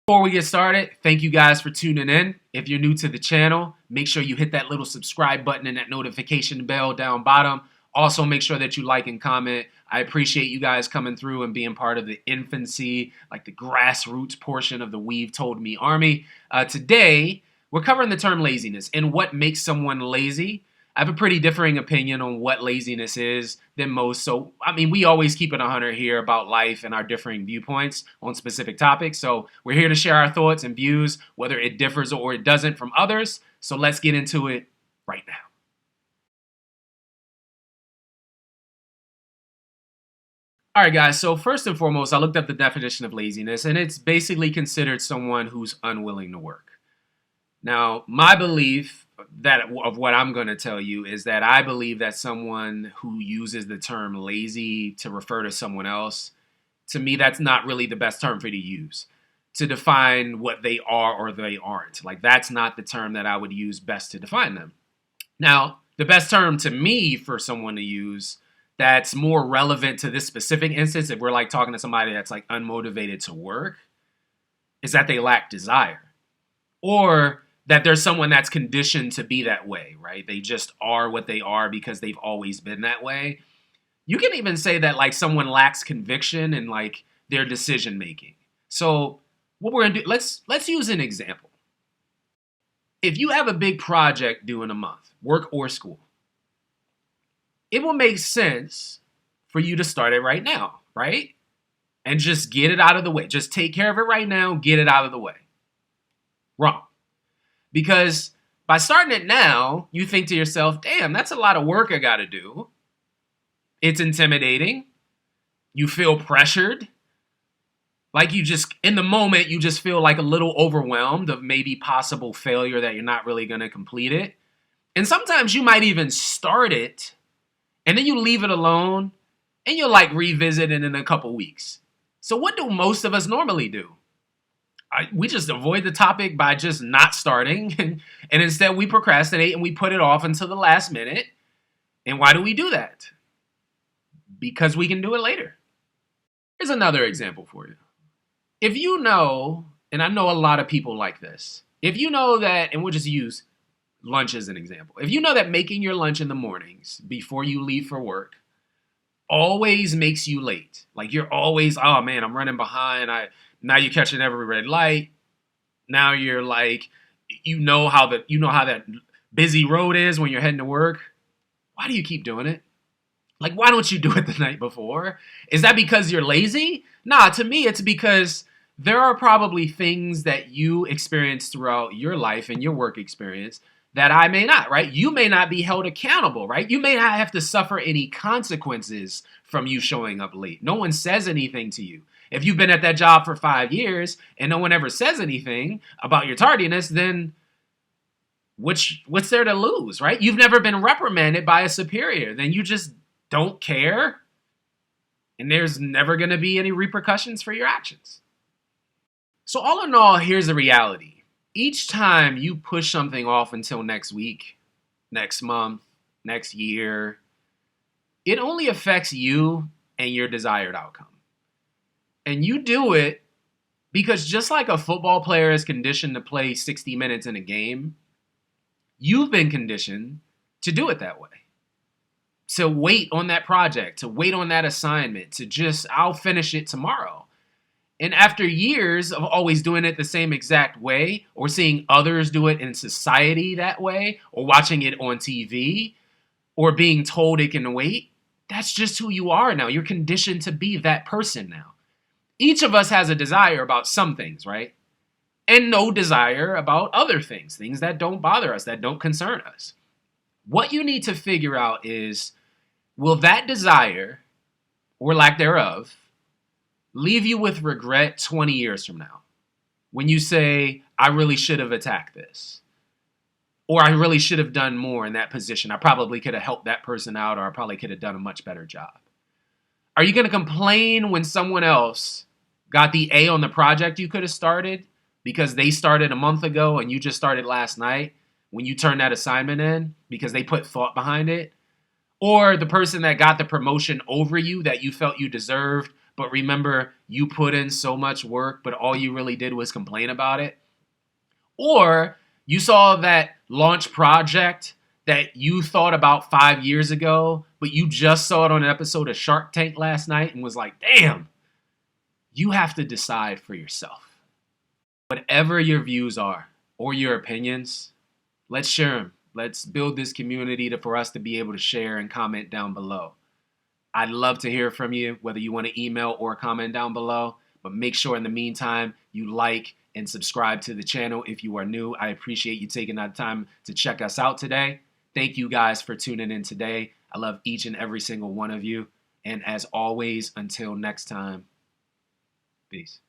Before we get started, thank you guys for tuning in. If you're new to the channel, make sure you hit that little subscribe button and that notification bell down bottom. Also, make sure that you like and comment. I appreciate you guys coming through and being part of the infancy, like the grassroots portion of the We've Told Me Army. Today, we're covering the term laziness and what makes someone lazy. I have a pretty differing opinion on what laziness is than most. So, we always keep it 100 here about life and our differing viewpoints on specific topics. So we're here to share our thoughts and views, whether it differs or it doesn't from others. So let's get into it right now. All right, guys. So first and foremost, I looked up the definition of laziness, and it's basically considered someone who's unwilling to work. Now, my belief that of what I'm going to tell you is that I believe that someone who uses the term lazy to refer to someone else, to me, that's not really the best term for you to use to define what they are or they aren't. Like, that's not the term that I would use best to define them. Now, the best term to me for someone to use that's more relevant to this specific instance, if we're like talking to somebody that's like unmotivated to work, is that they lack desire. Or that there's someone that's conditioned to be that way, right? They just are what they are because they've always been that way. You can even say that like someone lacks conviction in like their decision making. So what we're gonna do, let's use an example. If you have a big project due in a month, work or school, it will make sense for you to start it right now, right? And just get it out of the way. Just take care of it right now, get it out of the way. Wrong. Because by starting it now, you think to yourself, damn, that's a lot of work I got to do. It's intimidating. You feel pressured. Like you just, in the moment, you just feel like a little overwhelmed of maybe possible failure that you're not really going to complete it. And sometimes you might even start it and then you leave it alone and you'll like revisit it in a couple weeks. So what do most of us normally do? We just avoid the topic by just not starting, and instead we procrastinate and we put it off until the last minute. And why do we do that? Because we can do it later. Here's another example for you. If you know, and I know a lot of people like this, if you know that, and we'll just use lunch as an example. If you know that making your lunch in the mornings before you leave for work always makes you late, like you're always, oh man, I'm running behind, now you're catching every red light. Now you're like, you know how that busy road is when you're heading to work. Why do you keep doing it? Like, why don't you do it the night before? Is that because you're lazy? Nah, to me, it's because there are probably things that you experience throughout your life and your work experience that I may not, right? You may not be held accountable, right? You may not have to suffer any consequences from you showing up late. No one says anything to you. If you've been at that job for 5 years and no one ever says anything about your tardiness, then what's there to lose, right? You've never been reprimanded by a superior. Then you just don't care. And there's never going to be any repercussions for your actions. So all in all, here's the reality. Each time you push something off until next week, next month, next year, it only affects you and your desired outcome. And you do it because just like a football player is conditioned to play 60 minutes in a game, you've been conditioned to do it that way. To wait on that project, to wait on that assignment, to just, I'll finish it tomorrow. And after years of always doing it the same exact way, or seeing others do it in society that way, or watching it on TV, or being told it can wait, that's just who you are now. You're conditioned to be that person now. Each of us has a desire about some things, right? And no desire about other things, things that don't bother us, that don't concern us. What you need to figure out is, will that desire, or lack thereof, leave you with regret 20 years from now? When you say, I really should have attacked this. Or I really should have done more in that position. I probably could have helped that person out, or I probably could have done a much better job. Are you going to complain when someone else got the A on the project you could have started because they started a month ago and you just started last night when you turned that assignment in because they put thought behind it? Or the person that got the promotion over you that you felt you deserved but remember you put in so much work, but all you really did was complain about it. Or you saw that launch project that you thought about 5 years ago, but you just saw it on an episode of Shark Tank last night and was like, damn, you have to decide for yourself. Whatever your views are or your opinions, let's share them. Let's build this community for us to be able to share and comment down below. I'd love to hear from you, whether you want to email or comment down below. But make sure in the meantime, you like and subscribe to the channel if you are new. I appreciate you taking that time to check us out today. Thank you guys for tuning in today. I love each and every single one of you. And as always, until next time, peace.